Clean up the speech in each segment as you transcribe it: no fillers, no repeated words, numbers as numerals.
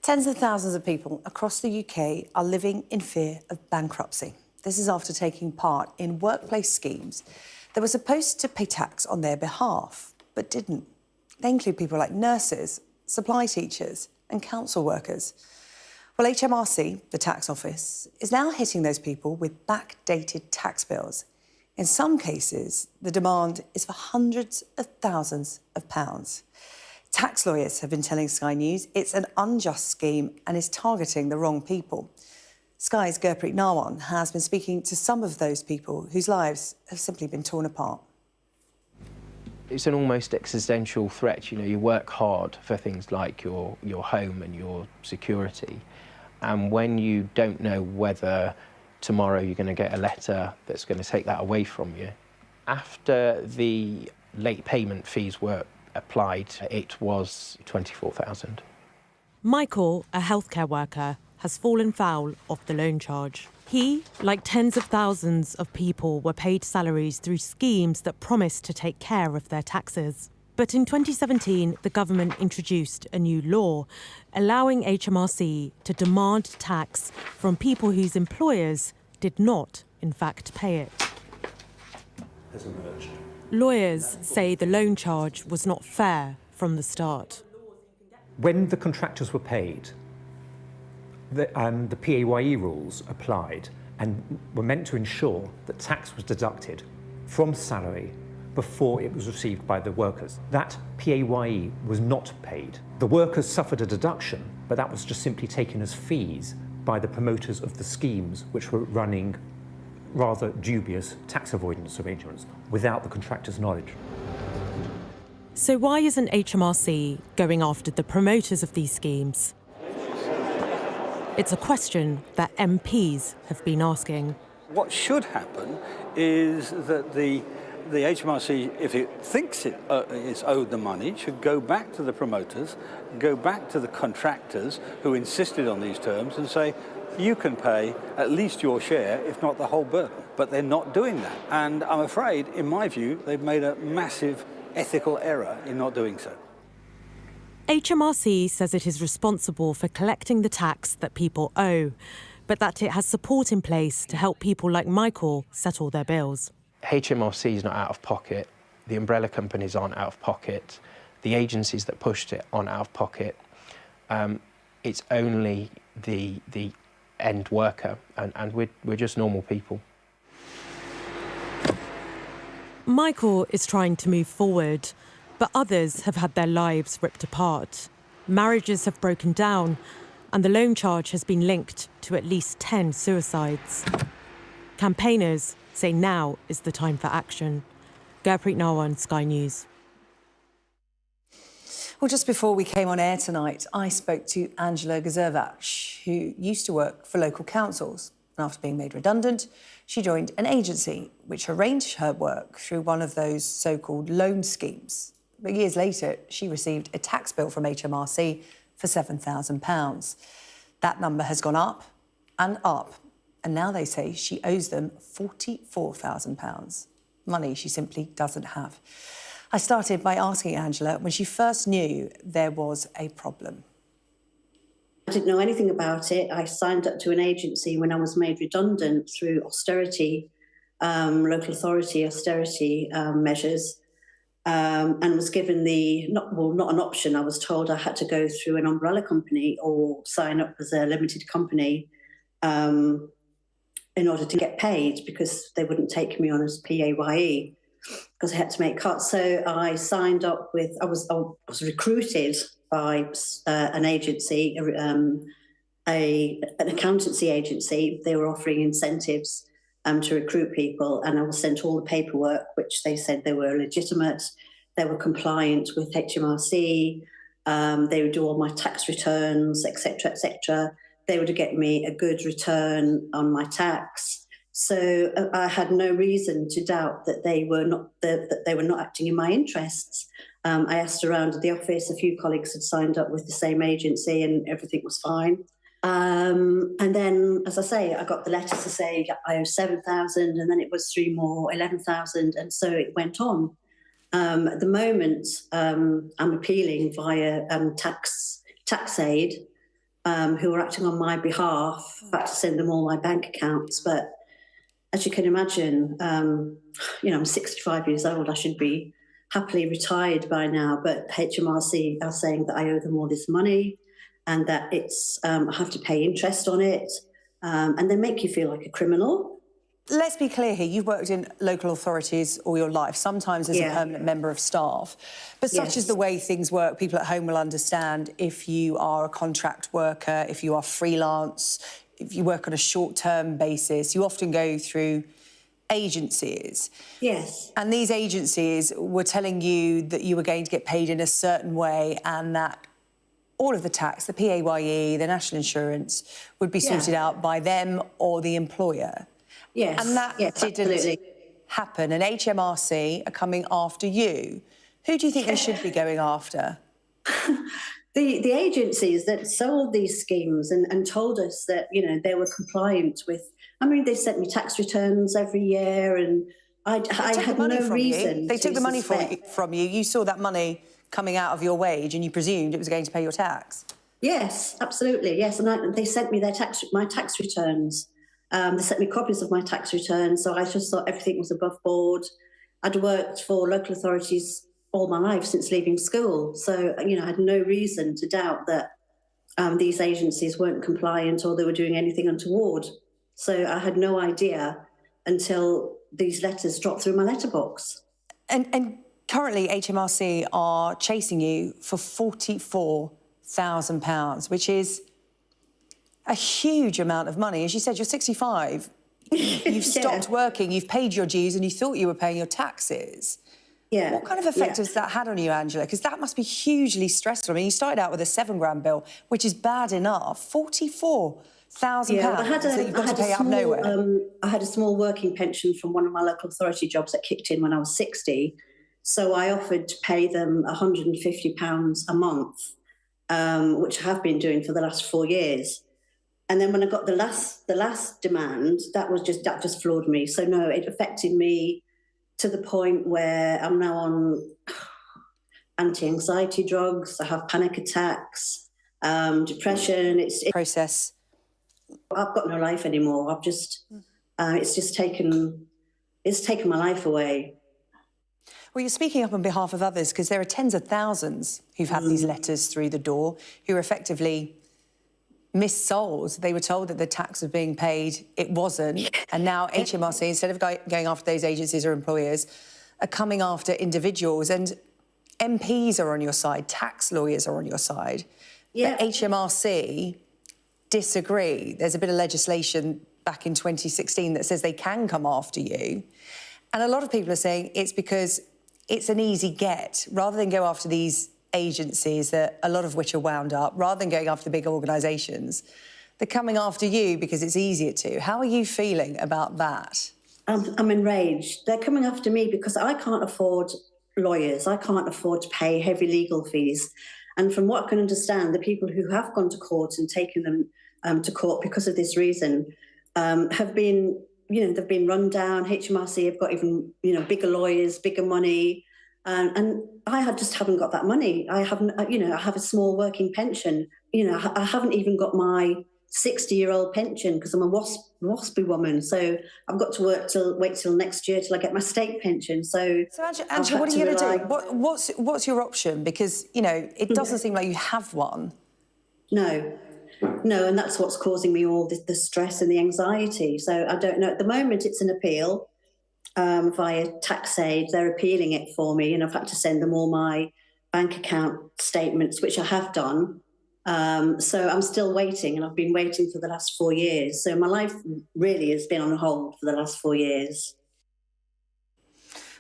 Tens of thousands of people across the UK are living in fear of bankruptcy. This is after taking part in workplace schemes that were supposed to pay tax on their behalf, but didn't. They include people like nurses, supply teachers and council workers. Well, HMRC, the tax office, is now hitting those people with backdated tax bills. In some cases, the demand is for hundreds of thousands of pounds. Tax lawyers have been telling Sky News it's an unjust scheme and is targeting the wrong people. Sky's Gurpreet Narwan has been speaking to some of those people whose lives have simply been torn apart. It's an almost existential threat. You know, you work hard for things like your home and your security, and when you don't know whether tomorrow you're going to get a letter that's going to take that away from you. After the late payment fees were applied, it was 24,000. Michael, a healthcare worker, has fallen foul of the loan charge. He, like tens of thousands of people, were paid salaries through schemes that promised to take care of their taxes. But in 2017, the government introduced a new law allowing HMRC to demand tax from people whose employers did not, in fact, pay it. Has emerged. Lawyers say the loan charge was not fair from the start. When the contractors were paid, the PAYE rules applied and were meant to ensure that tax was deducted from salary before it was received by the workers. That PAYE was not paid. The workers suffered a deduction, but that was just simply taken as fees by the promoters of the schemes which were running rather dubious tax avoidance arrangements without the contractor's knowledge. So why isn't HMRC going after the promoters of these schemes? It's a question that MPs have been asking. What should happen is that the HMRC, if it thinks it's owed the money, should go back to the promoters, go back to the contractors who insisted on these terms and say, you can pay at least your share, if not the whole burden. But they're not doing that. And I'm afraid, in my view, they've made a massive ethical error in not doing so. HMRC says it is responsible for collecting the tax that people owe, but that it has support in place to help people like Michael settle their bills. HMRC is not out of pocket, the umbrella companies aren't out of pocket, the agencies that pushed it aren't out of pocket. It's only the end worker, and we're just normal people. Michael is trying to move forward, but others have had their lives ripped apart. Marriages have broken down, and the loan charge has been linked to at least 10 suicides. Campaigners say now is the time for action. Gurpreet Narwan, Sky News. Well, just before we came on air tonight, I spoke to Angela Gazervach, who used to work for local councils. And after being made redundant, she joined an agency which arranged her work through one of those so-called loan schemes. But years later, she received a tax bill from HMRC for £7,000. That number has gone up and up. And now they say she owes them £44,000, money she simply doesn't have. I started by asking Angela when she first knew there was a problem. I didn't know anything about it. I signed up to an agency when I was made redundant through austerity, local authority austerity measures, and was given not an option. I was told I had to go through an umbrella company or sign up as a limited company in order to get paid, because they wouldn't take me on as PAYE because I had to make cuts. So I signed up with, I was recruited by an agency, an accountancy agency. They were offering incentives to recruit people, and I was sent all the paperwork, which they said they were legitimate, they were compliant with HMRC, they would do all my tax returns, etc., etc. They would get me a good return on my tax. So I had no reason to doubt that they were not acting in my interests. I asked around at the office. A few colleagues had signed up with the same agency, and everything was fine. And then, as I say, I got the letter to say I owe 7,000, and then it was 3 more, 11,000, and so it went on. At the moment, I'm appealing via tax aid who were acting on my behalf. I had to send them all my bank accounts. But as you can imagine, I'm 65 years old. I should be happily retired by now. But HMRC are saying that I owe them all this money and that I have to pay interest on it. And they make you feel like a criminal. Let's be clear here, you've worked in local authorities all your life, sometimes as a permanent member of staff. But such is the way things work, people at home will understand if you are a contract worker, if you are freelance, if you work on a short-term basis, you often go through agencies. Yes. And these agencies were telling you that you were going to get paid in a certain way and that all of the tax, the PAYE, the national insurance, would be sorted out by them or the employer. Yes. And that didn't happen. And HMRC are coming after you. Who do you think they should be going after? The agencies that sold these schemes and told us that, they were compliant with... I mean, they sent me tax returns every year and I had no reason. They took the money from you. You saw that money coming out of your wage and you presumed it was going to pay your tax. Yes, absolutely, yes. And they sent me my tax returns. They sent me copies of my tax returns, so I just thought everything was above board. I'd worked for local authorities all my life since leaving school, so, I had no reason to doubt that these agencies weren't compliant or they were doing anything untoward. So I had no idea until these letters dropped through my letterbox. And currently, HMRC are chasing you for £44,000, which is a huge amount of money. As you said, you're 65. You've stopped working, you've paid your dues and you thought you were paying your taxes. Yeah. What kind of effect has that had on you, Angela? Because that must be hugely stressful. I mean, you started out with a £7,000 bill, which is bad enough. £44,000 that you've got to pay out of nowhere. I had a small working pension from one of my local authority jobs that kicked in when I was 60. So I offered to pay them £150 a month, which I have been doing for the last 4 years. And then when I got the last demand, that just floored me. So no, it affected me to the point where I'm now on anti-anxiety drugs. I have panic attacks, depression. It's process. I've got no life anymore. I've just it's taken my life away. Well, you're speaking up on behalf of others because there are tens of thousands who've had these letters through the door who are effectively missold. They were told that the tax was being paid, it wasn't, and now HMRC, instead of going after those agencies or employers, are coming after individuals, and MPs are on your side, tax lawyers are on your side. But HMRC disagree. There's a bit of legislation back in 2016 that says they can come after you, and a lot of people are saying it's because it's an easy get, rather than go after these agencies, that a lot of which are wound up, rather than going after the big organisations, they're coming after you because it's easier to. How are you feeling about that? I'm enraged. They're coming after me because I can't afford lawyers. I can't afford to pay heavy legal fees. And from what I can understand, the people who have gone to court and taken them to court because of this reason have been, they've been run down. HMRC have got even, bigger lawyers, bigger money. And I just haven't got that money. I haven't, I have a small working pension. I haven't even got my 60-year-old pension because I'm a waspy woman. So I've got to wait till next year till I get my state pension. So Angela, what are you going to do? What's your option? Because, it doesn't seem like you have one. No, and that's what's causing me all the stress and the anxiety. So I don't know. At the moment, it's an appeal. Via tax aid, they're appealing it for me, and I've had to send them all my bank account statements, which I have done. So I'm still waiting, and I've been waiting for the last 4 years. So my life really has been on hold for the last 4 years.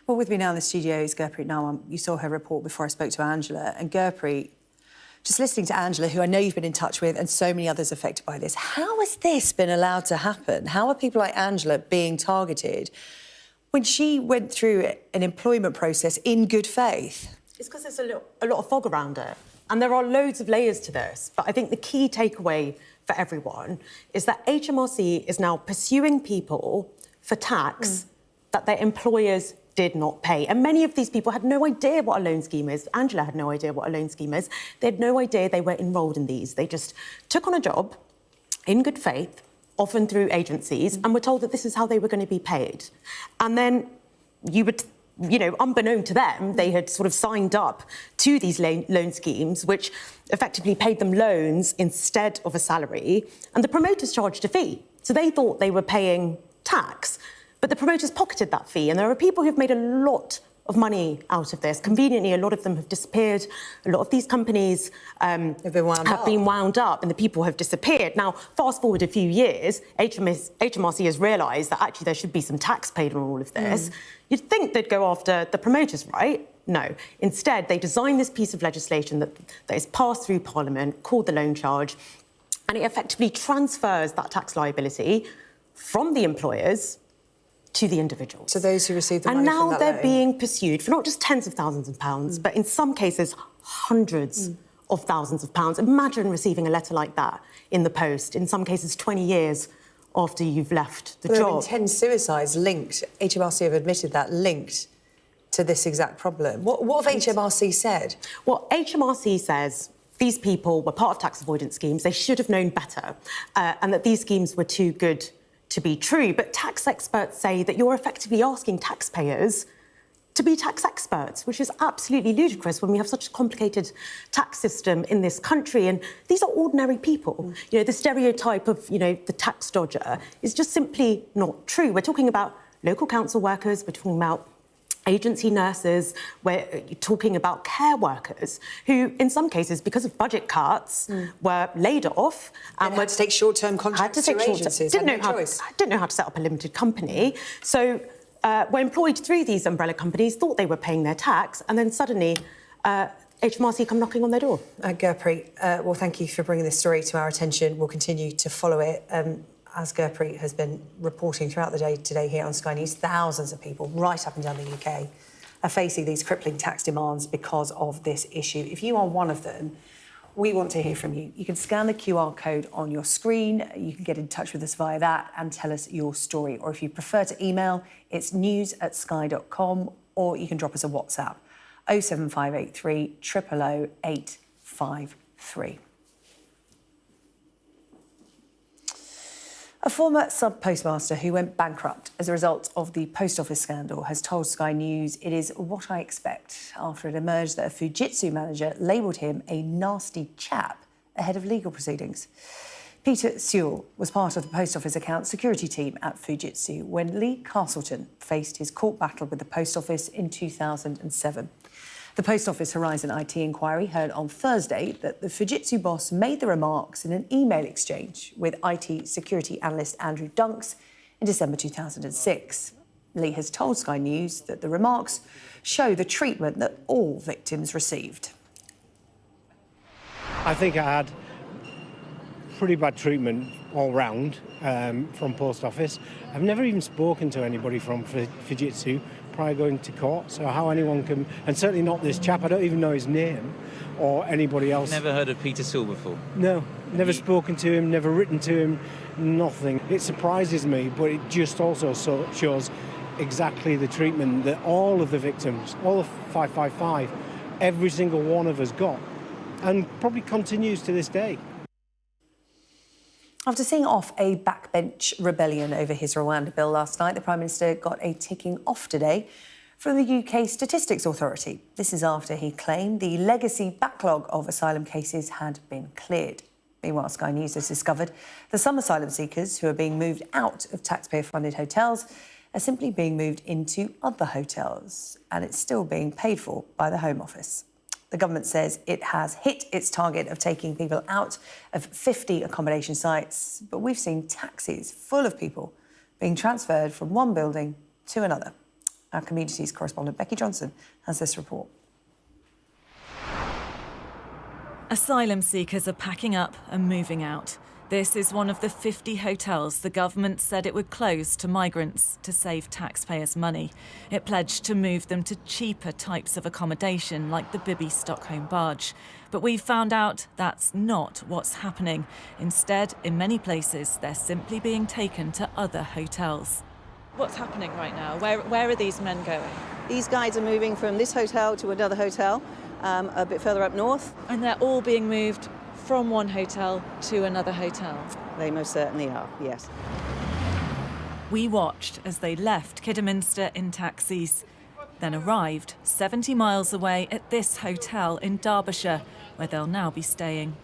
Well, with me now in the studio is Gurpreet Nawam. You saw her report before I spoke to Angela. And Gurpreet, just listening to Angela, who I know you've been in touch with, and so many others affected by this, how has this been allowed to happen? How are people like Angela being targeted when she went through an employment process in good faith? It's because there's a lot of fog around it. And there are loads of layers to this. But I think the key takeaway for everyone is that HMRC is now pursuing people for tax that their employers did not pay. And many of these people had no idea what a loan scheme is. Angela had no idea what a loan scheme is. They had no idea they were enrolled in these. They just took on a job in good faith, often through agencies, and were told that this is how they were going to be paid. And then you would, unbeknown to them, they had sort of signed up to these loan schemes, which effectively paid them loans instead of a salary, and the promoters charged a fee. So they thought they were paying tax, but the promoters pocketed that fee, and there are people who've made a lot of money out of this. Conveniently, a lot of them have disappeared. A lot of these companies have been wound up, and the people have disappeared. Now, fast forward a few years, HMRC has realised that actually there should be some tax paid on all of this. You'd think they'd go after the promoters, right? No. Instead, they designed this piece of legislation that is passed through Parliament, called the loan charge, and it effectively transfers that tax liability from the employers to the individuals. To those who receive the money from that And now they're loan. being pursued for not just tens of thousands of pounds, but in some cases, hundreds of thousands of pounds. Imagine receiving a letter like that in the post, in some cases 20 years after you've left the There job. have been 10 suicides linked, HMRC have admitted that, linked to this exact problem. What have HMRC said? Well, HMRC says these people were part of tax avoidance schemes. They should have known better, and that these schemes were too good to be true. But tax experts say that you're effectively asking taxpayers to be tax experts, which is absolutely ludicrous when we have such a complicated tax system in this country. And these are ordinary people. The stereotype of, the tax dodger is just simply not true. We're talking about local council workers, we're talking about agency nurses, we're talking about care workers who, in some cases, because of budget cuts, were laid off And had to take short-term contracts through agencies. Didn't know how to set up a limited company. So were employed through these umbrella companies, thought they were paying their tax, and then suddenly HMRC come knocking on their door. Gurpreet, well, thank you for bringing this story to our attention. We'll continue to follow it. As Gurpreet has been reporting throughout the day today here on Sky News, thousands of people right up and down the UK are facing these crippling tax demands because of this issue. If you are one of them, we want to hear from you. You can scan the QR code on your screen. You can get in touch with us via that and tell us your story. Or if you prefer to email, it's news@sky.com, or you can drop us a WhatsApp, 07583 000 853. A former sub-postmaster who went bankrupt as a result of the post office scandal has told Sky News it is what I expect after it emerged that a Fujitsu manager labelled him a nasty chap ahead of legal proceedings. Peter Sewell was part of the post office account security team at Fujitsu when Lee Castleton faced his court battle with the post office in 2007. The Post Office Horizon IT inquiry heard on Thursday that the Fujitsu boss made the remarks in an email exchange with IT security analyst Andrew Dunks in December 2006. Lee has told Sky News that the remarks show the treatment that all victims received. I think I had pretty bad treatment all round from Post Office. I've never even spoken to anybody from Fujitsu prior going to court, so how anyone can, and certainly not this chap, I don't even know his name or anybody else. Never heard of Peter Sewell before? No, never spoken to him, never written to him, nothing. It surprises me, but it just also shows exactly the treatment that all of the victims, all of 555, every single one of us got, and probably continues to this day. After seeing off a backbench rebellion over his Rwanda bill last night, the Prime Minister got a ticking off today from the UK Statistics Authority. This is after he claimed the legacy backlog of asylum cases had been cleared. Meanwhile, Sky News has discovered that some asylum seekers who are being moved out of taxpayer-funded hotels are simply being moved into other hotels, and it's still being paid for by the Home Office. The government says it has hit its target of taking people out of 50 accommodation sites, but we've seen taxis full of people being transferred from one building to another. Our communities correspondent Becky Johnson has this report. Asylum seekers are packing up and moving out. This is one of the 50 hotels the government said it would close to migrants to save taxpayers' money. It pledged to move them to cheaper types of accommodation like the Bibi Stockholm barge. But we've found out that's not what's happening. Instead, in many places, they're simply being taken to other hotels. What's happening right now? Where are these men going? These guys are moving from this hotel to another hotel a bit further up north. And they're all being moved from one hotel to another hotel. They most certainly are, yes. We watched as they left Kidderminster in taxis, then arrived 70 miles away at this hotel in Derbyshire, where they'll now be staying.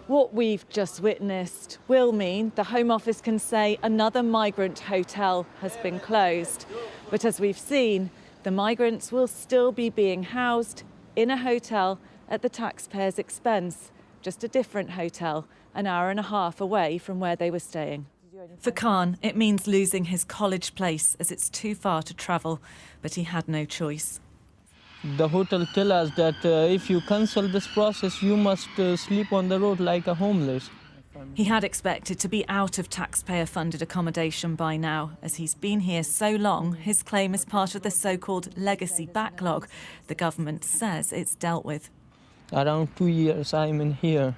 What we've just witnessed will mean the Home Office can say another migrant hotel has been closed. But as we've seen, the migrants will still be being housed in a hotel at the taxpayers' expense, just a different hotel, an hour and a half away from where they were staying. For Khan, it means losing his college place as it's too far to travel, but he had no choice. The hotel tell us that if you cancel this process, you must sleep on the road like a homeless. He had expected to be out of taxpayer-funded accommodation by now. As he's been here so long, his claim is part of the so-called legacy backlog the government says it's dealt with. Around 2 years I'm in here.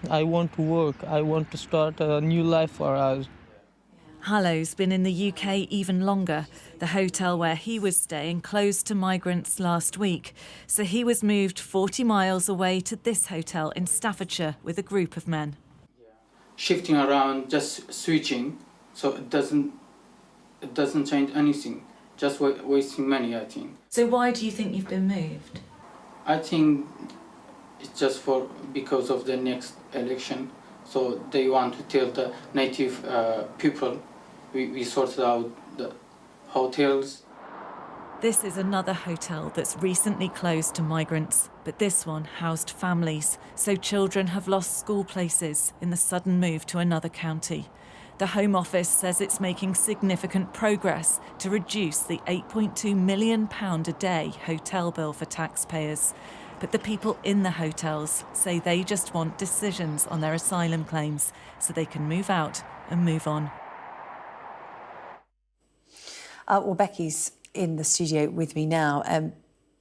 I want to work. I want to start a new life for us. Hallow's been in the UK even longer. The hotel where he was staying closed to migrants last week, so he was moved 40 miles away to this hotel in Staffordshire with a group of men. Shifting around, just switching, so it doesn't change anything, just wasting money, I think. So why do you think you've been moved? I think it's just because of the next election, so they want to tell the native people we sorted out the hotels. This is another hotel that's recently closed to migrants, but this one housed families, so children have lost school places in the sudden move to another county. The Home Office says it's making significant progress to reduce the £8.2 million a day hotel bill for taxpayers. But the people in the hotels say they just want decisions on their asylum claims so they can move out and move on. Well, Becky's in the studio with me now.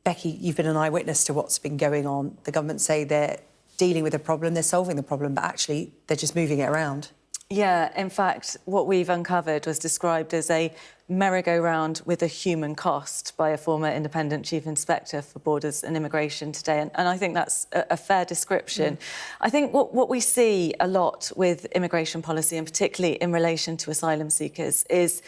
Becky, you've been an eyewitness to what's been going on. The government say they're dealing with a problem, they're solving the problem, but actually they're just moving it around. Yeah, in fact, what we've uncovered was described as a merry-go-round with a human cost by a former independent chief inspector for Borders and Immigration today, and I think that's a fair description. I think what we see a lot with immigration policy, and particularly in relation to asylum seekers, is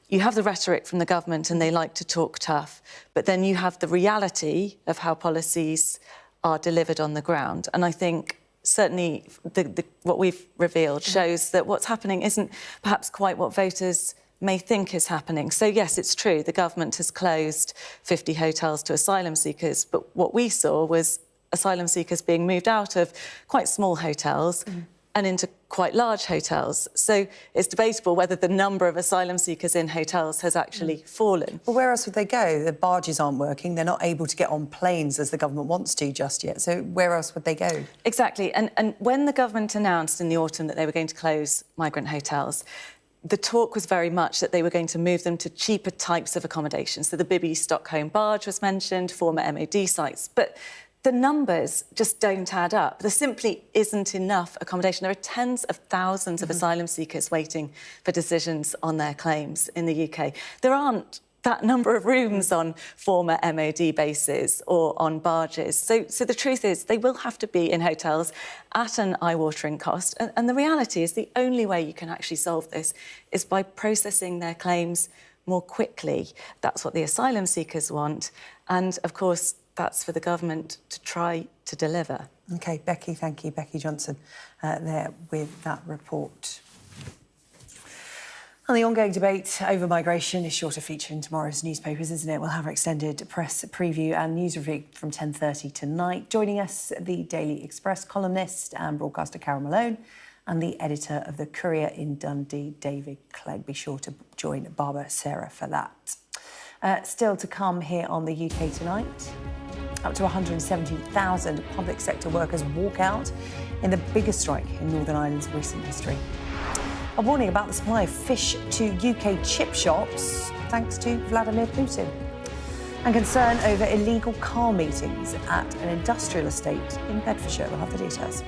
you have the rhetoric from the government and they like to talk tough, but then you have the reality of how policies are delivered on the ground. And I think certainly what we've revealed shows that what's happening isn't perhaps quite what voters may think is happening. So yes, it's true, the government has closed 50 hotels to asylum seekers, but what we saw was asylum seekers being moved out of quite small hotels and into quite large hotels. So it's debatable whether the number of asylum seekers in hotels has actually fallen. Well, where else would they go? The barges aren't working. They're not able to get on planes as the government wants to just yet. So where else would they go? Exactly. And when the government announced in the autumn that they were going to close migrant hotels, the talk was very much that they were going to move them to cheaper types of accommodation. So the Bibby Stockholm barge was mentioned, former MOD sites. But the numbers just don't add up. There simply isn't enough accommodation. There are tens of thousands of asylum seekers waiting for decisions on their claims in the UK. There aren't that number of rooms on former MOD bases or on barges. So the truth is they will have to be in hotels at an eye-watering cost. And the reality is the only way you can actually solve this is by processing their claims more quickly. That's what the asylum seekers want. And, of course, that's for the government to try to deliver. OK, Becky, thank you. Becky Johnson there with that report. And the ongoing debate over migration is sure to feature in tomorrow's newspapers, isn't it? We'll have our extended press preview and news review from 10:30 tonight. Joining us, the Daily Express columnist and broadcaster Carol Malone and the editor of The Courier in Dundee, David Clegg. Be sure to join Barbara Sarah for that. Still to come here on the UK Tonight. Up to 170,000 public sector workers walk out in the biggest strike in Northern Ireland's recent history. A warning about the supply of fish to UK chip shops, thanks to Vladimir Putin. And concern over illegal car meetings at an industrial estate in Bedfordshire. We'll have the details.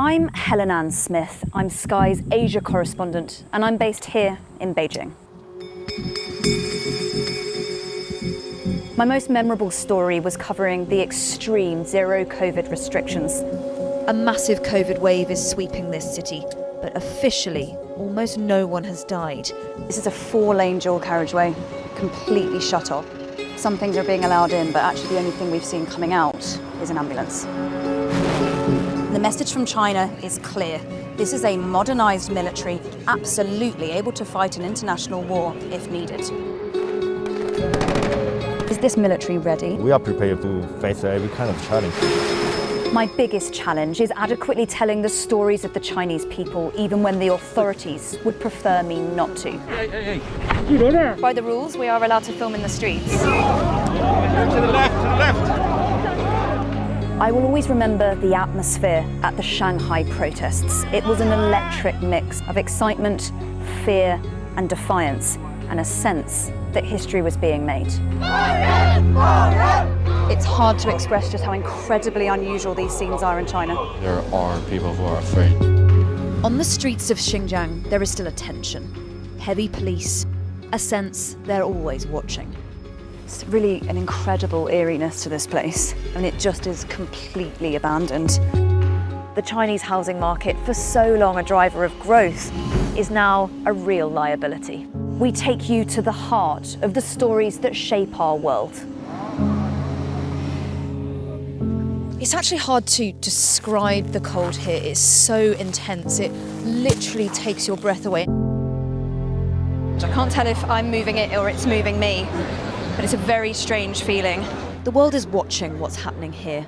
I'm Helen Ann Smith. I'm Sky's Asia correspondent, and I'm based here in Beijing. My most memorable story was covering the extreme zero COVID restrictions. A massive COVID wave is sweeping this city, but officially, almost no one has died. This is a 4-lane dual carriageway, completely shut off. Some things are being allowed in, but actually the only thing we've seen coming out is an ambulance. The message from China is clear. This is a modernised military, absolutely able to fight an international war if needed. Is this military ready? We are prepared to face every kind of challenge. My biggest challenge is adequately telling the stories of the Chinese people, even when the authorities would prefer me not to. Hey. You go there. By the rules, we are allowed to film in the streets. To the left. I will always remember the atmosphere at the Shanghai protests. It was an electric mix of excitement, fear, and defiance, and a sense that history was being made. It's hard to express just how incredibly unusual these scenes are in China. There are people who are afraid. On the streets of Xinjiang, there is still a tension. Heavy police, a sense they're always watching. It's really an incredible eeriness to this place, and it just is completely abandoned. The Chinese housing market, for so long a driver of growth, is now a real liability. We take you to the heart of the stories that shape our world. It's actually hard to describe the cold here. It's so intense. It literally takes your breath away. I can't tell if I'm moving it or it's moving me, but it's a very strange feeling. The world is watching what's happening here.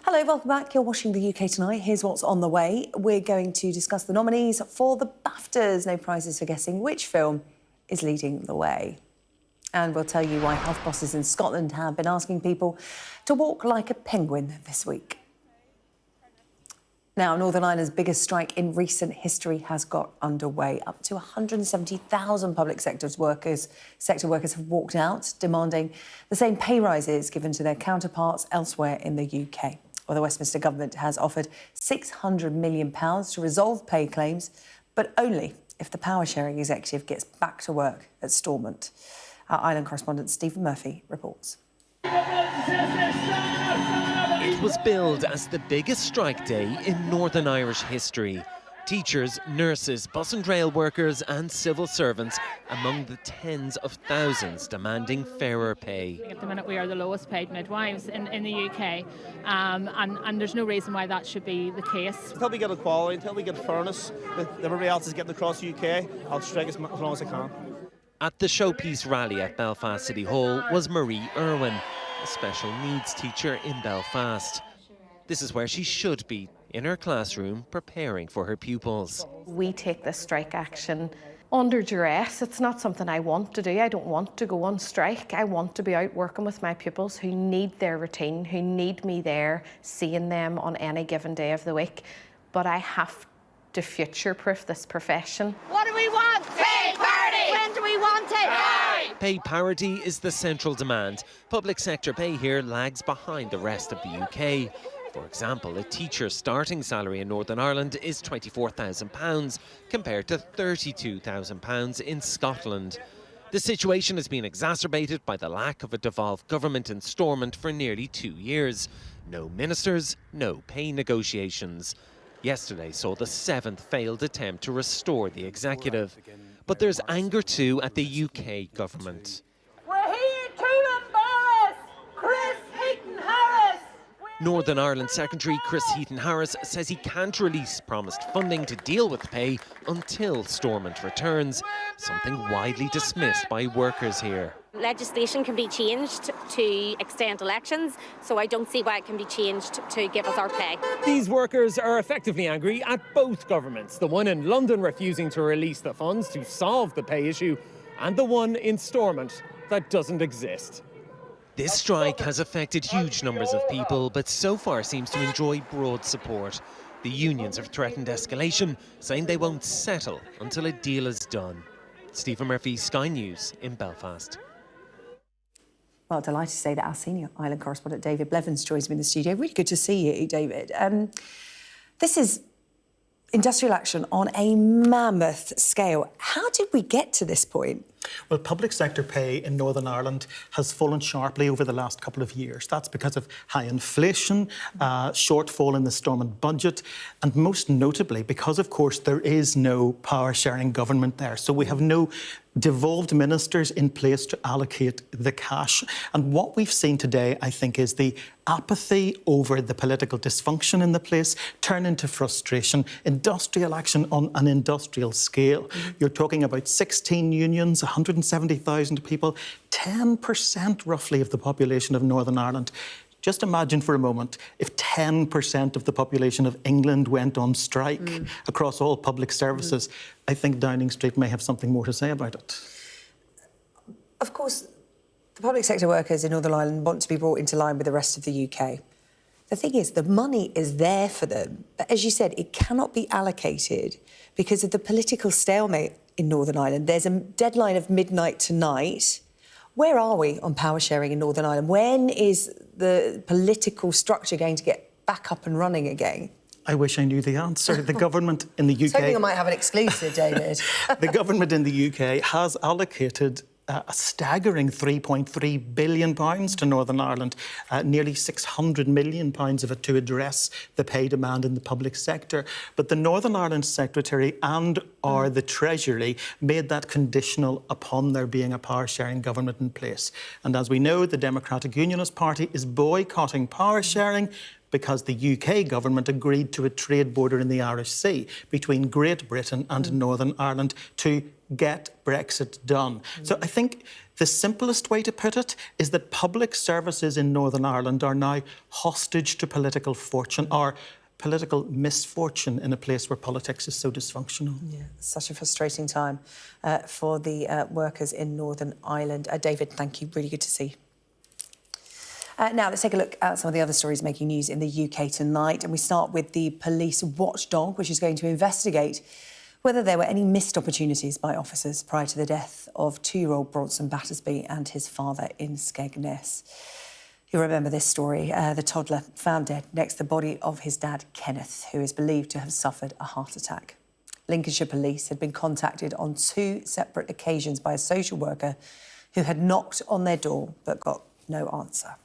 Hello, welcome back. You're watching the UK Tonight. Here's what's on the way. We're going to discuss the nominees for the BAFTAs. No prizes for guessing which film is leading the way. And we'll tell you why health bosses in Scotland have been asking people to walk like a penguin this week. Now, Northern Ireland's biggest strike in recent history has got underway. Up to 170,000 public sector workers have walked out, demanding the same pay rises given to their counterparts elsewhere in the UK. Well, the Westminster government has offered £600 million to resolve pay claims, but only if the power-sharing executive gets back to work at Stormont. Our Ireland correspondent Stephen Murphy reports. It was billed as the biggest strike day in Northern Irish history. Teachers, nurses, bus and rail workers and civil servants among the tens of thousands demanding fairer pay. At the minute we are the lowest paid midwives in the UK and there's no reason why that should be the case. Until we get equality, until we get fairness that everybody else is getting across the UK, I'll strike as long as I can. At the showpiece rally at Belfast City Hall was Marie Irwin, a special needs teacher in Belfast. This is where she should be, in her classroom, preparing for her pupils. We take this strike action under duress. It's not something I want to do. I don't want to go on strike. I want to be out working with my pupils who need their routine, who need me there, seeing them on any given day of the week. But I have to future-proof this profession. What do we want? Pay parity! When do we want it? Now! Pay parity is the central demand. Public sector pay here lags behind the rest of the UK. For example, a teacher's starting salary in Northern Ireland is £24,000 compared to £32,000 in Scotland. The situation has been exacerbated by the lack of a devolved government in Stormont for nearly 2 years. No ministers, no pay negotiations. Yesterday saw the 7th failed attempt to restore the executive. But there's anger too at the UK government. We're here to embarrass Chris Heaton Harris! Northern Ireland Secretary Chris Heaton-Harris says he can't release promised funding to deal with the pay until Stormont returns, something widely dismissed by workers here. Legislation can be changed to extend elections, so I don't see why it can be changed to give us our pay. These workers are effectively angry at both governments, the one in London refusing to release the funds to solve the pay issue, and the one in Stormont that doesn't exist. This strike has affected huge numbers of people, but so far seems to enjoy broad support. The unions have threatened escalation, saying they won't settle until a deal is done. Stephen Murphy, Sky News in Belfast. Well, delighted to say that our senior Ireland correspondent David Blevins joins me in the studio. Really good to see you, David. This is industrial action on a mammoth scale. How did we get to this point? Well, public sector pay in Northern Ireland has fallen sharply over the last couple of years. That's because of high inflation, shortfall in the Stormont budget, and most notably because, of course, there is no power-sharing government there. So we have no devolved ministers in place to allocate the cash. And what we've seen today, I think, is the apathy over the political dysfunction in the place turn into frustration, industrial action on an industrial scale. You're talking about 16 unions, 170,000 people, 10% roughly of the population of Northern Ireland. Just imagine for a moment if 10% of the population of England went on strike across all public services. I think Downing Street may have something more to say about it. Of course, the public sector workers in Northern Ireland want to be brought into line with the rest of the UK. The thing is, the money is there for them, but as you said, it cannot be allocated because of the political stalemate in Northern Ireland. There's a deadline of midnight tonight. Where are we on power sharing in Northern Ireland? When is the political structure going to get back up and running again? I wish I knew the answer. The government in the UK... I was hoping I might have an exclusive, David. The government in the UK has allocated a staggering £3.3 billion to Northern Ireland, nearly £600 million of it to address the pay demand in the public sector. But the Northern Ireland Secretary and/or the Treasury made that conditional upon there being a power-sharing government in place. And as we know, the Democratic Unionist Party is boycotting power-sharing because the UK government agreed to a trade border in the Irish Sea between Great Britain and Northern Ireland to get Brexit done. So I think the simplest way to put it is that public services in Northern Ireland are now hostage to political fortune or political misfortune in a place where politics is so dysfunctional. Yeah, such a frustrating time for the workers in Northern Ireland. David, thank you. Really good to see you. Now, let's take a look at some of the other stories making news in the UK tonight. And we start with the police watchdog, which is going to investigate whether there were any missed opportunities by officers prior to the death of 2-year-old Bronson Battersby and his father in Skegness. You'll remember this story. The toddler found dead next to the body of his dad, Kenneth, who is believed to have suffered a heart attack. Lincolnshire Police had been contacted on 2 separate occasions by a social worker who had knocked on their door but got no answer.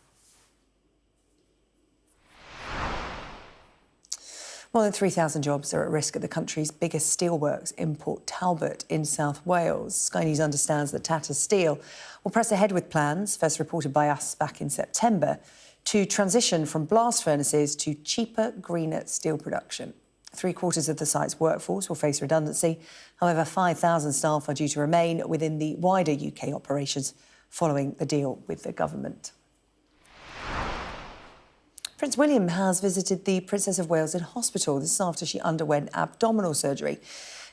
More than 3,000 jobs are at risk at the country's biggest steelworks in Port Talbot in South Wales. Sky News understands that Tata Steel will press ahead with plans, first reported by us back in September, to transition from blast furnaces to cheaper, greener steel production. 3/4 of the site's workforce will face redundancy. However, 5,000 staff are due to remain within the wider UK operations following the deal with the government. Prince William has visited the Princess of Wales in hospital. This is after she underwent abdominal surgery.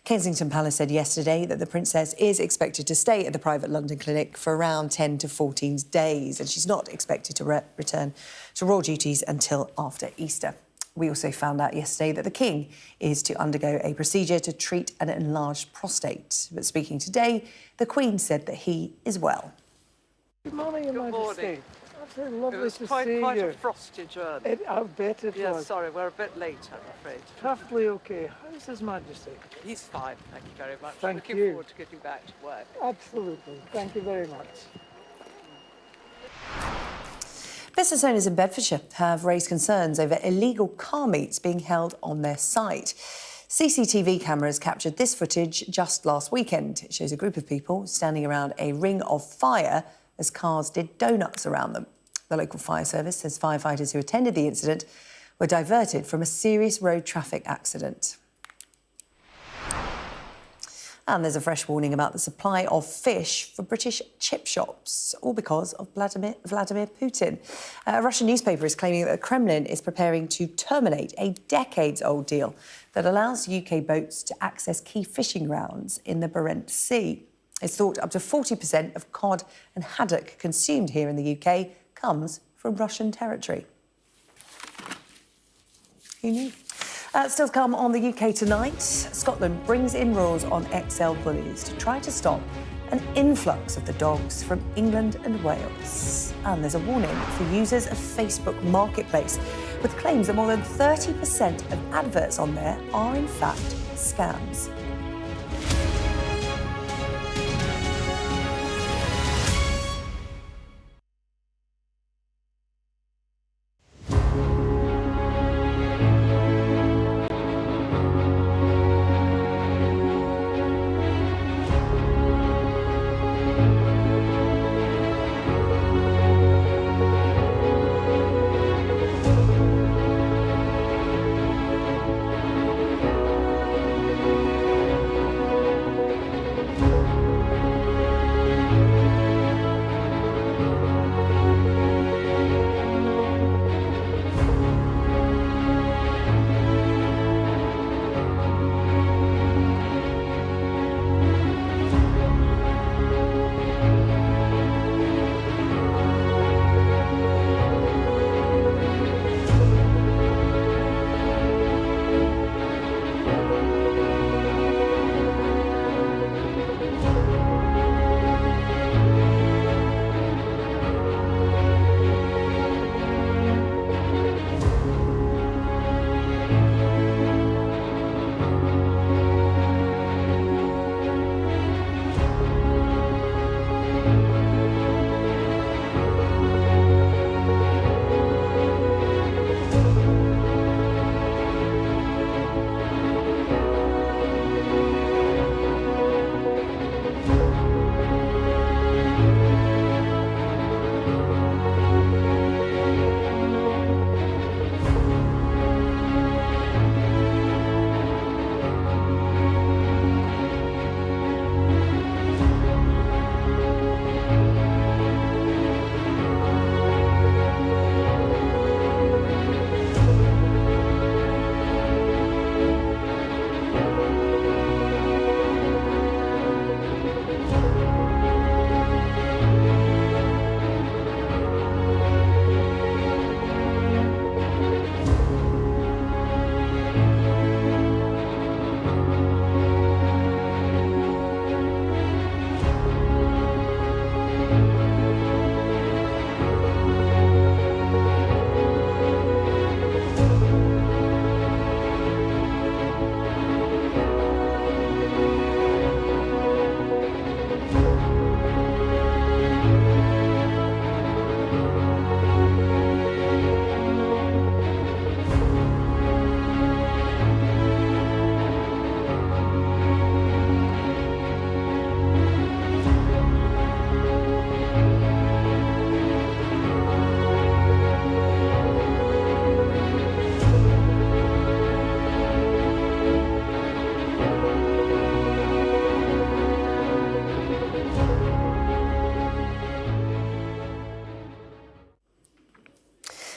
Kensington Palace said yesterday that the Princess is expected to stay at the private London clinic for around 10 to 14 days, and she's not expected to return to royal duties until after Easter. We also found out yesterday that the King is to undergo a procedure to treat an enlarged prostate. But speaking today, the Queen said that he is well. Good morning, Your Majesty. Absolutely lovely it was to quite see you. A frosty journey. I bet it yes, was. Sorry, we're a bit late, I'm afraid. Perfectly okay. How's His Majesty? He's fine, thank you very much. Thank you. Looking forward to getting back to work. Absolutely. Thank you very much. Business owners in Bedfordshire have raised concerns over illegal car meets being held on their site. CCTV cameras captured this footage just last weekend. It shows a group of people standing around a ring of fire as cars did donuts around them. The local fire service says firefighters who attended the incident were diverted from a serious road traffic accident. And there's a fresh warning about the supply of fish for British chip shops, all because of Vladimir Putin. A Russian newspaper is claiming that the Kremlin is preparing to terminate a decades-old deal that allows UK boats to access key fishing grounds in the Barents Sea. It's thought up to 40% of cod and haddock consumed here in the UK comes from Russian territory. Who knew? Still to come on the UK tonight, Scotland brings in rules on XL bullies to try to stop an influx of the dogs from England and Wales. And there's a warning for users of Facebook Marketplace, with claims that more than 30% of adverts on there are in fact scams.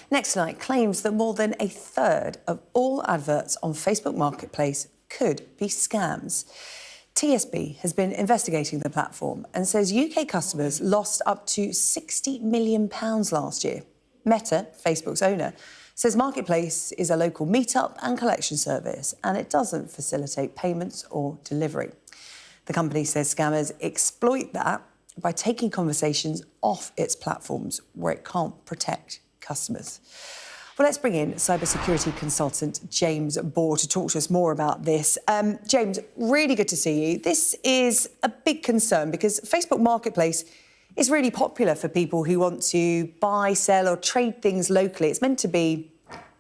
Next tonight, claims that more than a third of all adverts on Facebook Marketplace could be scams. TSB has been investigating the platform and says UK customers lost up to £60 million last year. Meta, Facebook's owner, says Marketplace is a local meet-up and collection service and it doesn't facilitate payments or delivery. The company says scammers exploit that by taking conversations off its platforms where it can't protect customers. Well, let's bring in cybersecurity consultant James Bohr to talk to us more about this. James, really good to see you. This is a big concern because Facebook Marketplace is really popular for people who want to buy, sell or trade things locally. It's meant to be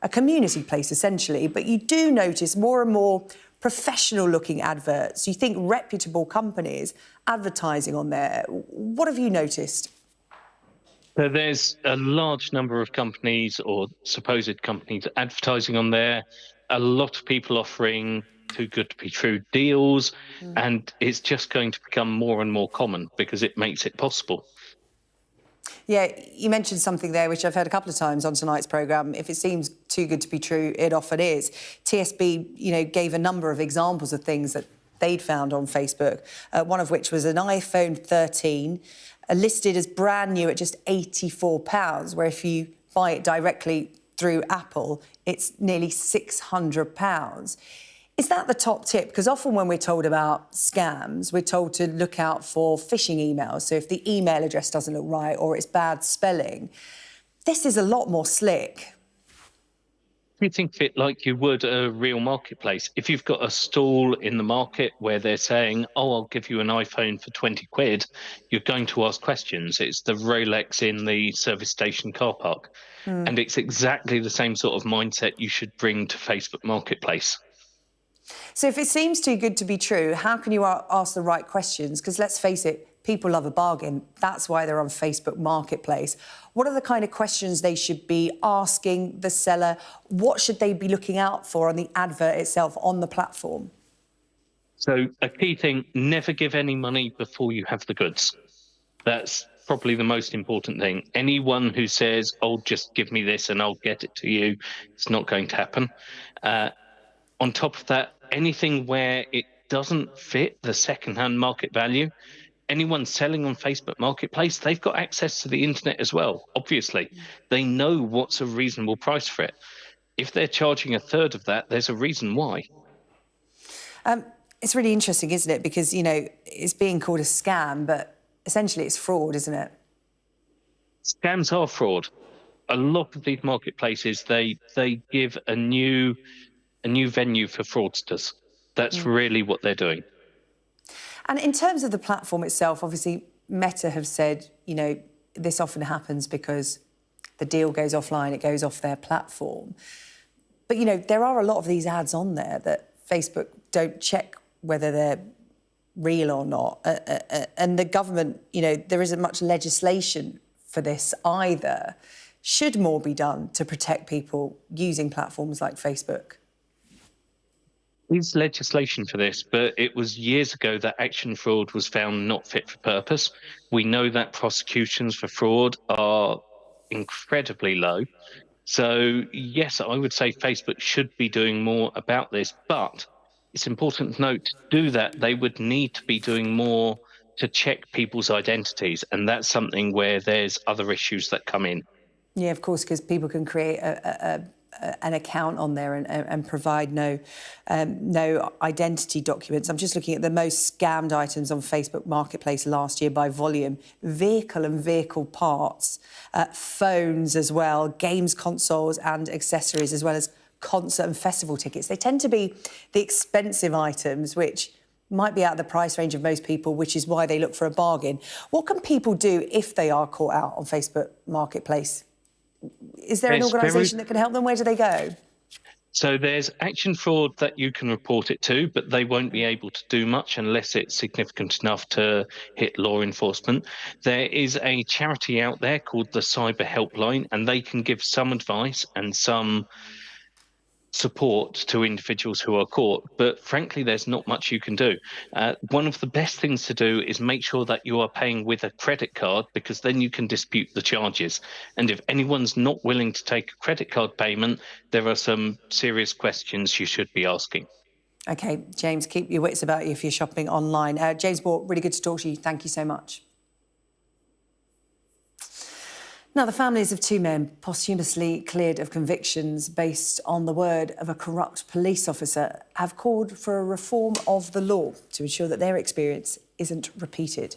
a community place, essentially, but you do notice more and more professional-looking adverts. You think reputable companies advertising on there. What have you noticed? So there's a large number of companies or supposed companies advertising on there, a lot of people offering too good to be true deals, and it's just going to become more and more common because it makes it possible. Yeah, you mentioned something there which I've heard a couple of times on tonight's programme. If it seems too good to be true, it often is. TSB, gave a number of examples of things that they'd found on Facebook, one of which was an iPhone 13 listed as brand new at just £84, where if you buy it directly through Apple, it's nearly £600. Is that the top tip? Because often when we're told about scams, we're told to look out for phishing emails. So if the email address doesn't look right or it's bad spelling, this is a lot more slick. You think of it like you would a real marketplace. If you've got a stall in the market where they're saying, oh, I'll give you an iPhone for 20 quid, you're going to ask questions. It's the Rolex in the service station car park. And it's exactly the same sort of mindset you should bring to Facebook Marketplace. So if it seems too good to be true, how can you ask the right questions? Because let's face it, people love a bargain. That's why they're on Facebook Marketplace. What are the kind of questions they should be asking the seller? What should they be looking out for on the advert itself on the platform? So a key thing, never give any money before you have the goods. That's probably the most important thing. Anyone who says, oh, just give me this and I'll get it to you, it's not going to happen. On top of that, anything where it doesn't fit the second-hand market value, anyone selling on Facebook Marketplace, they've got access to the internet as well, obviously. They know what's a reasonable price for it. If they're charging a third of that, there's a reason why. It's really interesting, isn't it? Because, it's being called a scam, but essentially it's fraud, isn't it? Scams are fraud. A lot of these marketplaces, they give a new venue for fraudsters. That's really what they're doing. And in terms of the platform itself, obviously, Meta have said, this often happens because the deal goes offline, it goes off their platform. But, there are a lot of these ads on there that Facebook don't check whether they're real or not. And the government, there isn't much legislation for this either. Should more be done to protect people using platforms like Facebook? There's legislation for this, but it was years ago that action fraud was found not fit for purpose. We know that prosecutions for fraud are incredibly low. So, yes, I would say Facebook should be doing more about this, but it's important to note, to do that, they would need to be doing more to check people's identities, and that's something where there's other issues that come in. Yeah, of course, because people can create an account on there and provide no identity documents. I'm just looking at the most scammed items on Facebook Marketplace last year by volume. Vehicle and vehicle parts, phones as well, games consoles and accessories, as well as concert and festival tickets. They tend to be the expensive items, which might be out of the price range of most people, which is why they look for a bargain. What can people do if they are caught out on Facebook Marketplace? Is there an organisation that can help them? Where do they go? So there's action fraud that you can report it to, but they won't be able to do much unless it's significant enough to hit law enforcement. There is a charity out there called the Cyber Helpline, and they can give some advice and some support to individuals who are caught, but frankly there's not much you can do. One of the best things to do is make sure that you are paying with a credit card, because then you can dispute the charges, and if anyone's not willing to take a credit card payment, there are some serious questions you should be asking. OK, James, keep your wits about you if you're shopping online. James Moore, really good to talk to you. Thank you so much. Now, the families of two men posthumously cleared of convictions based on the word of a corrupt police officer have called for a reform of the law to ensure that their experience isn't repeated.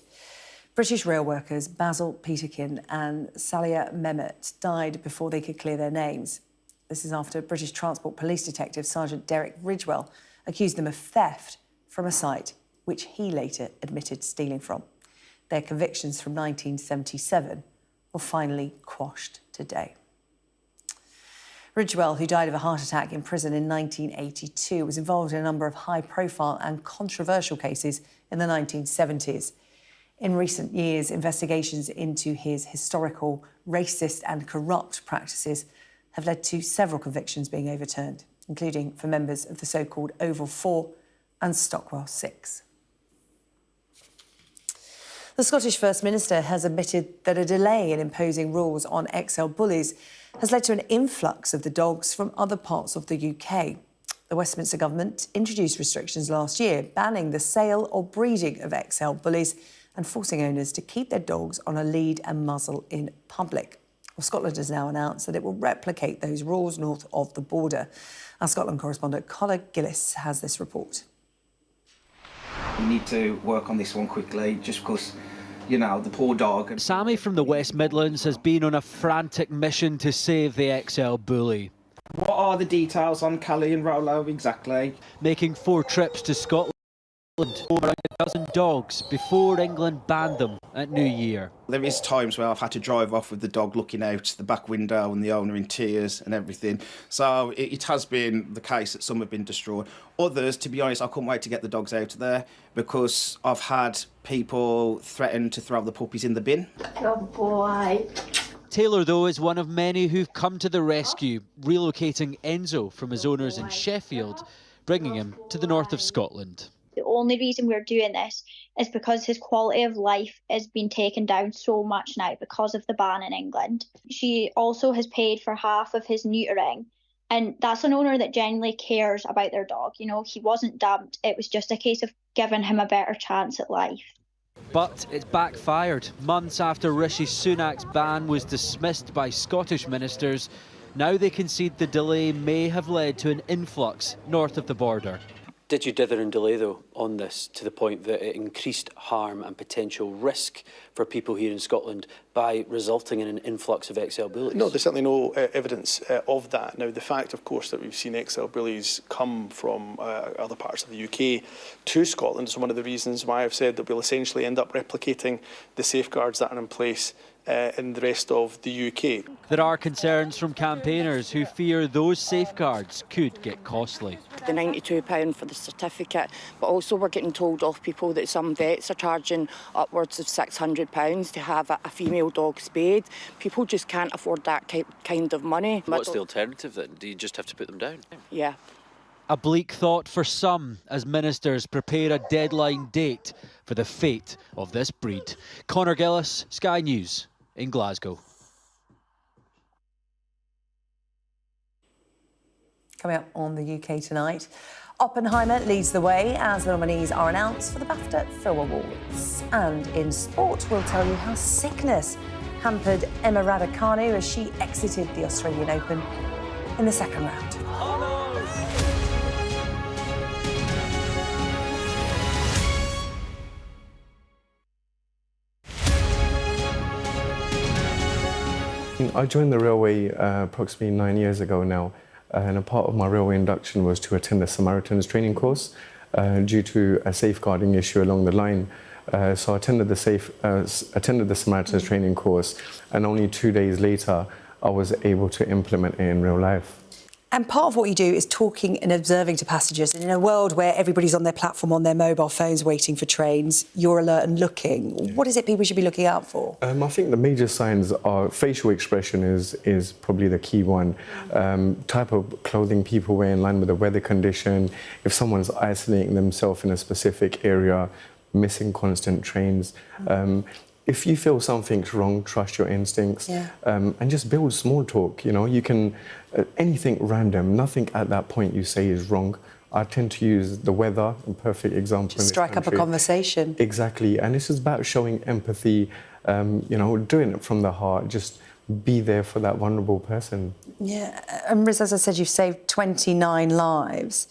British rail workers Basil Peterkin and Salia Mehmet died before they could clear their names. This is after British Transport Police Detective Sergeant Derek Ridgewell accused them of theft from a site which he later admitted stealing from. Their convictions from 1977 were finally quashed today. Ridgewell, who died of a heart attack in prison in 1982, was involved in a number of high-profile and controversial cases in the 1970s. In recent years, investigations into his historical, racist and corrupt practices have led to several convictions being overturned, including for members of the so-called Oval 4 and Stockwell 6. The Scottish First Minister has admitted that a delay in imposing rules on XL bullies has led to an influx of the dogs from other parts of the UK. The Westminster government introduced restrictions last year, banning the sale or breeding of XL bullies and forcing owners to keep their dogs on a lead and muzzle in public. Well, Scotland has now announced that it will replicate those rules north of the border. Our Scotland correspondent Colin Gillis has this report. We need to work on this one quickly, just because, you know, the poor dog. Sammy from the West Midlands has been on a frantic mission to save the XL bully. What are the details on Callie and Rollo exactly? Making 4 trips to Scotland for around a dozen dogs before England banned them at New Year. There is times where I've had to drive off with the dog looking out the back window and the owner in tears and everything. So it has been the case that some have been destroyed. Others, to be honest, I couldn't wait to get the dogs out of there because I've had people threaten to throw the puppies in the bin. Good boy. Taylor, though, is one of many who've come to the rescue, relocating Enzo from his owners in Sheffield, bringing him to the north of Scotland. The only reason we're doing this is because his quality of life has been taken down so much now because of the ban in England. She also has paid for half of his neutering, and that's an owner that genuinely cares about their dog. You know, he wasn't dumped. It was just a case of giving him a better chance at life. But it's backfired. Months after Rishi Sunak's ban was dismissed by Scottish ministers, now they concede the delay may have led to an influx north of the border. Did you dither and delay, though, on this to the point that it increased harm and potential risk for people here in Scotland by resulting in an influx of XL bullies? No, there's certainly no evidence of that. Now, the fact, of course, that we've seen XL bullies come from other parts of the UK to Scotland is one of the reasons why I've said that we'll essentially end up replicating the safeguards that are in place in the rest of the UK. There are concerns from campaigners who fear those safeguards could get costly. The £92 for the certificate, but also we're getting told off people that some vets are charging upwards of £600 to have a female dog spayed. People just can't afford that kind of money. What's the alternative then? Do you just have to put them down? Yeah. A bleak thought for some as ministers prepare a deadline date for the fate of this breed. Conor Gillis, Sky News in Glasgow. Coming up on the UK tonight, Oppenheimer leads the way as the nominees are announced for the BAFTA Film Awards. And in sport, we'll tell you how sickness hampered Emma Raducanu as she exited the Australian Open in the second round. I joined the railway approximately 9 years ago now, and a part of my railway induction was to attend the Samaritans training course due to a safeguarding issue along the line. So I attended the Samaritans training course, and only 2 days later I was able to implement it in real life. And part of what you do is talking and observing to passengers. And in a world where everybody's on their platform, on their mobile phones, waiting for trains, you're alert and looking. What is it people should be looking out for? I think the major signs are facial expression is probably the key one. Type of clothing people wear in line with the weather condition. If someone's isolating themselves in a specific area, missing constant trains. If you feel something's wrong, trust your instincts, and just build small talk. You know, you can anything random, nothing at that point you say is wrong. I tend to use the weather, a perfect example. Just strike up a conversation. Exactly, and this is about showing empathy. You know, doing it from the heart. Just be there for that vulnerable person. Yeah, and Riz, as I said, you've saved 29 lives.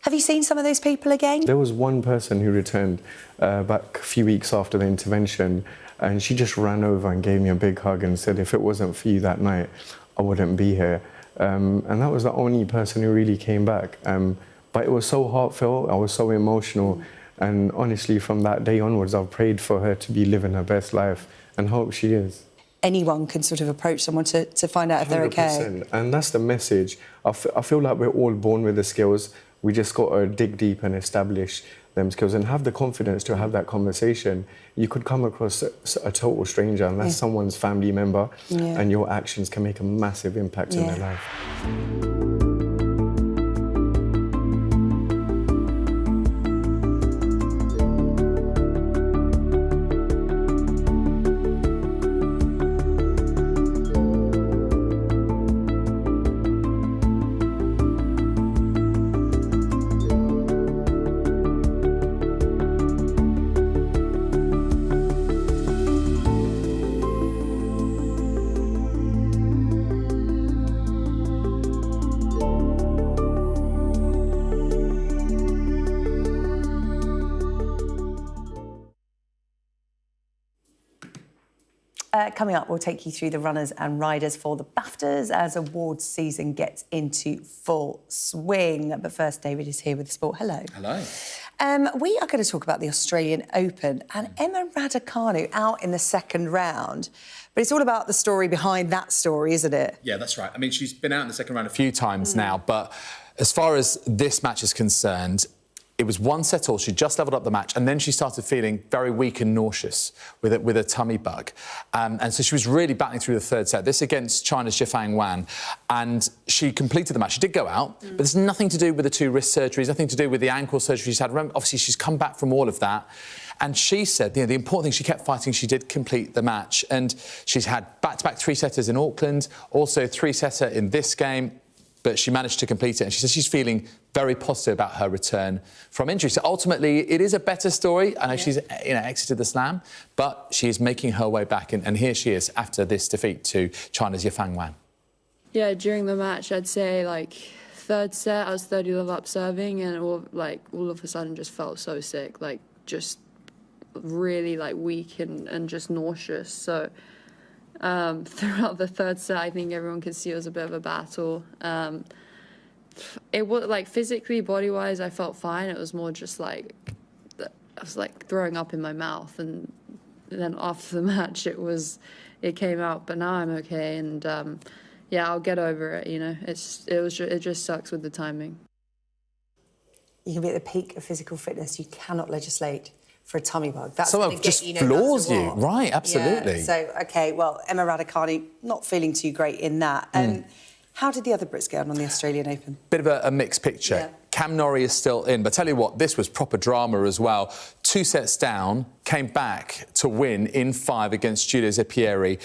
Have you seen some of those people again? There was one person who returned back a few weeks after the intervention, and she just ran over and gave me a big hug and said, if it wasn't for you that night, I wouldn't be here. And that was the only person who really came back. But it was so heartfelt, I was so emotional. And honestly, from that day onwards, I've prayed for her to be living her best life and hope she is. Anyone can sort of approach someone to find out if they're okay. And that's the message. I feel like we're all born with the skills. We just got to dig deep and establish them skills and have the confidence to have that conversation. You could come across a total stranger, and that's someone's family member, and your actions can make a massive impact in their life. Coming up, we'll take you through the runners and riders for the BAFTAs as awards season gets into full swing. But first, David is here with the sport. Hello. Hello. We are going to talk about the Australian Open and Emma Raducanu out in the second round. But it's all about the story behind that story, isn't it? Yeah, that's right. I mean, she's been out in the second round a few times now, but as far as this match is concerned, it was one set all. She just levelled up the match, and then she started feeling very weak and nauseous with a tummy bug. And so she was really battling through the third set. This against China's Yifang Wan. And she completed the match. She did go out, but there's nothing to do with the 2 wrist surgeries, nothing to do with the ankle surgery she's had. Remember, obviously, she's come back from all of that. And she said, the important thing, she kept fighting. She did complete the match. And she's had back-to-back 3-setters in Auckland, also 3-setter in this game. But she managed to complete it, and she says she's feeling very positive about her return from injury. So ultimately, it is a better story. I know she's exited the slam, but she is making her way back, and here she is after this defeat to China's Yifang Wan. Yeah, during the match, I'd say third set, I was 30 love up serving, and all of a sudden just felt so sick, just really weak and just nauseous. So. Throughout the third set, I think everyone could see it was a bit of a battle. It was physically, body-wise, I felt fine. It was more just I was throwing up in my mouth, and then after the match, it came out. But now I'm okay, and I'll get over it. It just sucks with the timing. You can be at the peak of physical fitness. You cannot legislate for a tummy bug. That's Some of just floors you. Right, absolutely. Yeah, so, OK, well, Emma Raducanu not feeling too great in that. How did the other Brits get on the Australian Open? Bit of a mixed picture. Yeah. Cam Norrie is still in, but tell you what, this was proper drama as well. 2 sets down, came back to win in 5 against Giulio Zeppieri.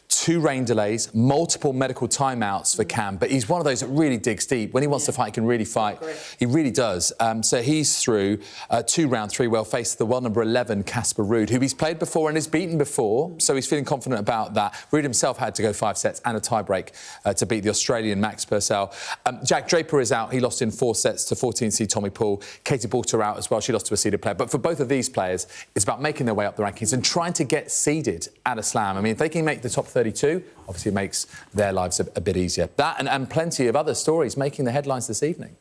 2 rain delays, multiple medical timeouts for Cam, but he's one of those that really digs deep. When he wants to fight, he can really fight. He really does. So he's through 2 round 3. Well, faced the world number 11, Casper Ruud, who he's played before and has beaten before, so he's feeling confident about that. Ruud himself had to go 5 sets and a tiebreak to beat the Australian Max Purcell. Jack Draper is out. He lost in 4 sets to 14-seed Tommy Paul. Katie Porter out as well. She lost to a seeded player. But for both of these players, it's about making their way up the rankings and trying to get seeded at a slam. I mean, if they can make the top 32, obviously it makes their lives a bit easier. That and plenty of other stories making the headlines this evening.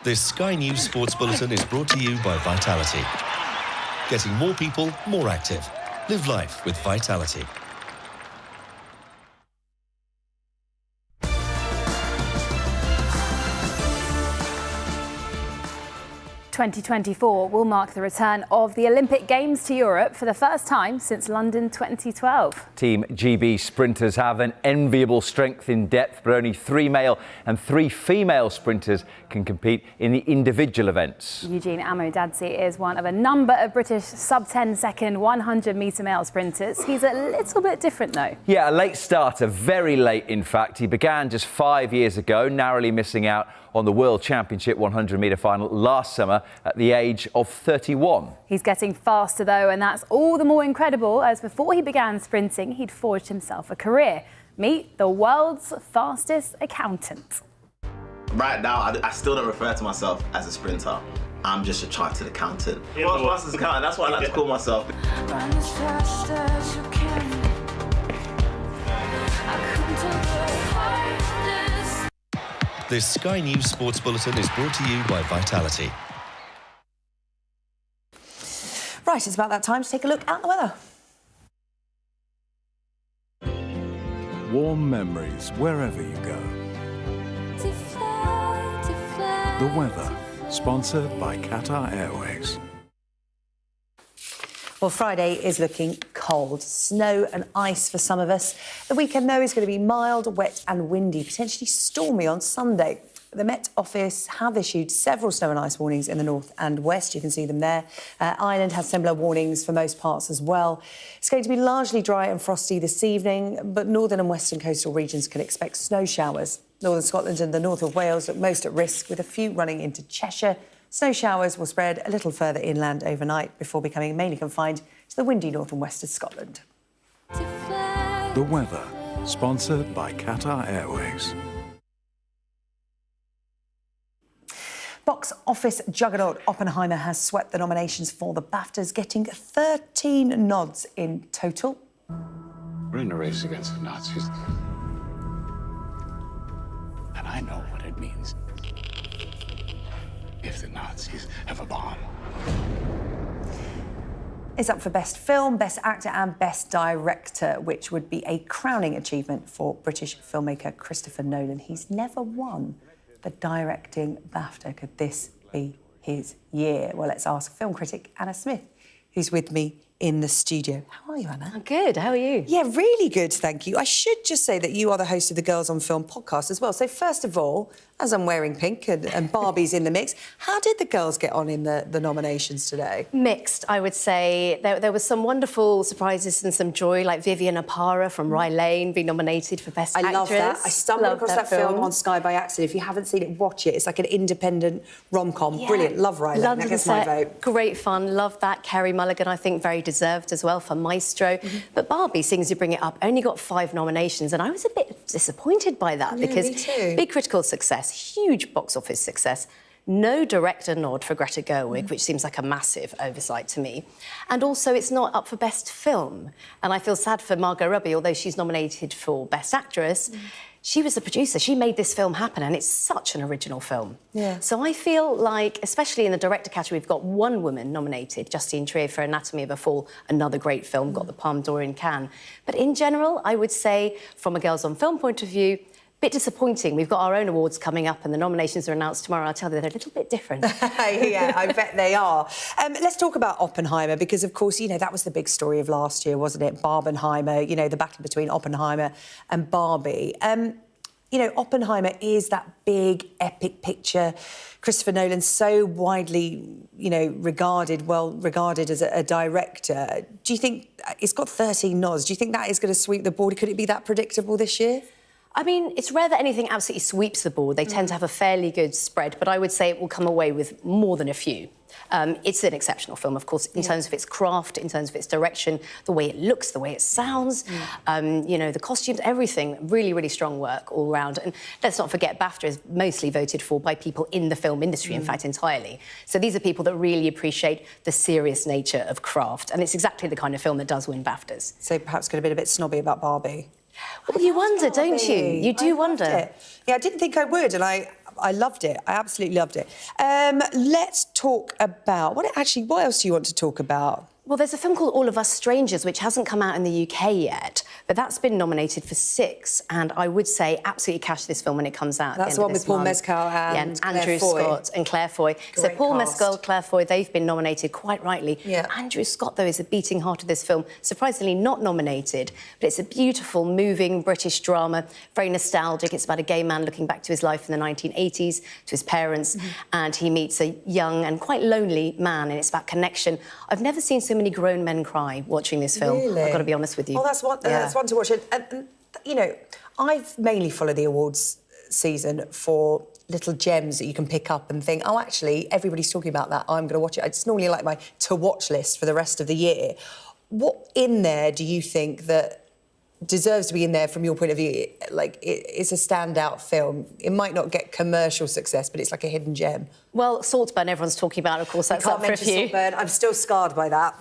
This Sky News Sports Bulletin is brought to you by Vitality. Getting more people more active. Live life with Vitality. 2024 will mark the return of the Olympic Games to Europe for the first time since London 2012. Team GB sprinters have an enviable strength in depth, but only 3 male and 3 female sprinters can compete in the individual events. Eugene Amodadze is one of a number of British sub-10 second 100-metre male sprinters. He's a little bit different though. Yeah, a late starter, very late in fact. He began just 5 years ago, narrowly missing out on the World Championship 100-metre final last summer at the age of 31. He's getting faster though, and that's all the more incredible as before he began sprinting, he'd forged himself a career. Meet the world's fastest accountant. Right now, I still don't refer to myself as a sprinter. I'm just a chartered accountant. World's fastest accountant, that's what I like to call myself. Run as fast as you can. This Sky News Sports Bulletin is brought to you by Vitality. Right, it's about that time to take a look at the weather. Warm memories wherever you go. The weather. sponsored by Qatar Airways. Well, Friday is looking cold. Snow and ice for some of us. The weekend, though, is going to be mild, wet and windy, potentially stormy on Sunday. The Met Office have issued several snow and ice warnings in the north and west. You can see them there. Ireland has similar warnings for most parts as well. It's going to be largely dry and frosty this evening, but northern and western coastal regions can expect snow showers. Northern Scotland and the north of Wales look most at risk, with a few running into Cheshire. Snow showers will spread a little further inland overnight before becoming mainly confined to the windy north and west of Scotland. The weather, sponsored by Qatar Airways. Box office juggernaut Oppenheimer has swept the nominations for the BAFTAs, getting 13 nods in total. We're in a race against the Nazis. And I know what it means if the Nazis have a bomb. Is up for Best Film, Best Actor and Best Director, which would be a crowning achievement for British filmmaker Christopher Nolan. He's never won the directing BAFTA. Could this be his year? Well, let's ask film critic Anna Smith, who's with me in the studio. How are you, Anna? I'm good. How are you? Yeah, really good, thank you. I should just say that you are the host of the Girls on Film podcast as well. So first of all, as I'm wearing pink and Barbie's in the mix, how did the girls get on in the nominations today? Mixed, I would say. There was some wonderful surprises and some joy, like Vivian Apara from Rye Lane being nominated for Best Actress. I love that. I stumbled across that film on Sky by accident. If you haven't seen it, watch it. It's like an independent rom-com. Yeah. Brilliant. Love Rye Lane. That gets my vote. Great fun. Love that. Carey Mulligan, I think, very deserved as well for Maestro. But Barbie, seeing as you bring it up, only got 5 nominations, and I was a bit disappointed by that because big critical success, huge box office success, no director nod for Greta Gerwig, which seems like a massive oversight to me. And also, it's not up for Best Film. And I feel sad for Margot Robbie, although she's nominated for Best Actress. She was the producer. She made this film happen, and it's such an original film. Yeah. So I feel like, especially in the director category, we've got one woman nominated, Justine Trier for Anatomy of a Fall, another great film, got the Palme d'Or in Cannes. But in general, I would say, from a Girls on Film point of view, bit disappointing. We've got our own awards coming up and the nominations are announced tomorrow. I'll tell you, they're a little bit different. Yeah, I bet they are. Let's talk about Oppenheimer because, of course, you know, that was the big story of last year, wasn't it? Barbenheimer, you know, the battle between Oppenheimer and Barbie. You know, Oppenheimer is that big, epic picture. Christopher Nolan's so widely, you know, well regarded as a director. Do you think it's got 13 nods? Do you think that is going to sweep the board? Could it be that predictable this year? I mean, it's rare that anything absolutely sweeps the board. They tend to have a fairly good spread, but I would say it will come away with more than a few. It's an exceptional film, of course, in terms of its craft, in terms of its direction, the way it looks, the way it sounds, you know, the costumes, everything. Really, really strong work all round. And let's not forget, BAFTA is mostly voted for by people in the film industry, in fact, entirely. So these are people that really appreciate the serious nature of craft. And it's exactly the kind of film that does win BAFTAs. So perhaps going to be a bit snobby about Barbie. Well, you wonder, don't you? You do wonder. Yeah, I didn't think I would, and I loved it. I absolutely loved it. Let's talk about... What else do you want to talk about? Well, there's a film called All of Us Strangers, which hasn't come out in the UK yet, but that's been nominated for 6, and I would say absolutely cash this film when it comes out. That's the one with Paul Mescal and Andrew Scott and Claire Foy. So Paul Mescal, Claire Foy, they've been nominated quite rightly. Yeah. Andrew Scott, though, is the beating heart of this film. Surprisingly not nominated, but it's a beautiful, moving British drama, very nostalgic. It's about a gay man looking back to his life in the 1980s, to his parents, and he meets a young and quite lonely man, and it's about connection. I've never seen so many grown men cry watching this film. Really? I've got to be honest with you. Oh, that's one to watch. And, you know, I've mainly followed the awards season for little gems that you can pick up and think, oh, actually, everybody's talking about that, I'm going to watch it. It's normally like my to-watch list for the rest of the year. What in there do you think that deserves to be in there from your point of view? Like, it's a standout film. It might not get commercial success, but it's like a hidden gem. Well, Saltburn, everyone's talking about, of course, that's up for a few. Saltburn. I'm still scarred by that.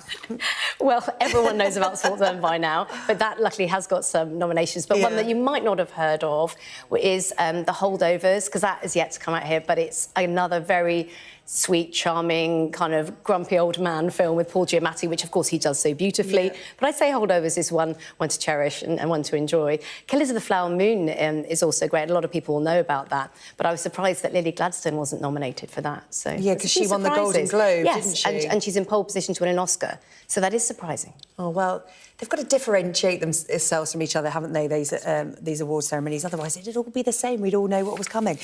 Well, everyone knows about Saltburn by now, but that luckily has got some nominations. But one that you might not have heard of is The Holdovers, because that is yet to come out here, but it's another very sweet, charming, kind of grumpy old man film with Paul Giamatti, which, of course, he does so beautifully. But I'd say Holdovers is one to cherish and one to enjoy. Killers of the Flower Moon is also great. A lot of people will know about that. But I was surprised that Lily Gladstone wasn't nominated for that. So yeah, because she won the Golden Globe, didn't she? And she's in pole position to win an Oscar. So that is surprising. Oh, well, they've got to differentiate themselves from each other, haven't they, these award ceremonies? Otherwise, it'd all be the same. We'd all know what was coming.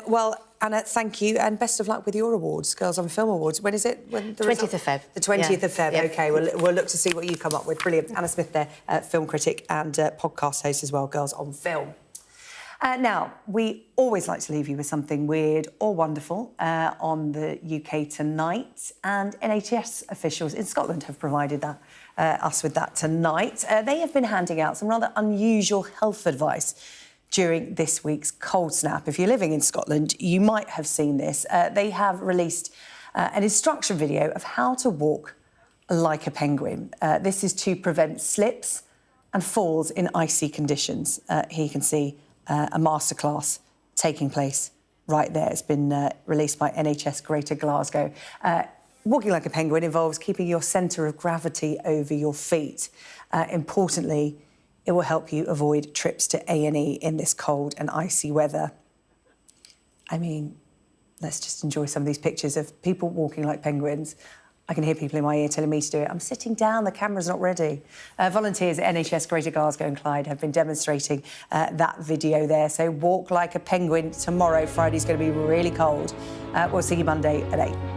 Well, Anna, thank you, and best of luck with your awards, Girls on Film Awards. When is it? 20th of Feb. The 20th of Feb, Yeah. OK. We'll look to see what you come up with. Brilliant. Anna Smith there, film critic and podcast host as well, Girls on Film. Now, we always like to leave you with something weird or wonderful on the UK tonight, and NHS officials in Scotland have provided us with that tonight. They have been handing out some rather unusual health advice during this week's cold snap. If you're living in Scotland, you might have seen this. They have released an instruction video of how to walk like a penguin. This is to prevent slips and falls in icy conditions. Here you can see a masterclass taking place right there. It's been released by NHS Greater Glasgow. Walking like a penguin involves keeping your centre of gravity over your feet. Importantly, it will help you avoid trips to A&E in this cold and icy weather. I mean, let's just enjoy some of these pictures of people walking like penguins. I can hear people in my ear telling me to do it. I'm sitting down, the camera's not ready. Volunteers at NHS Greater Glasgow and Clyde have been demonstrating that video there. So walk like a penguin tomorrow. Friday's going to be really cold. We'll see you Monday at 8.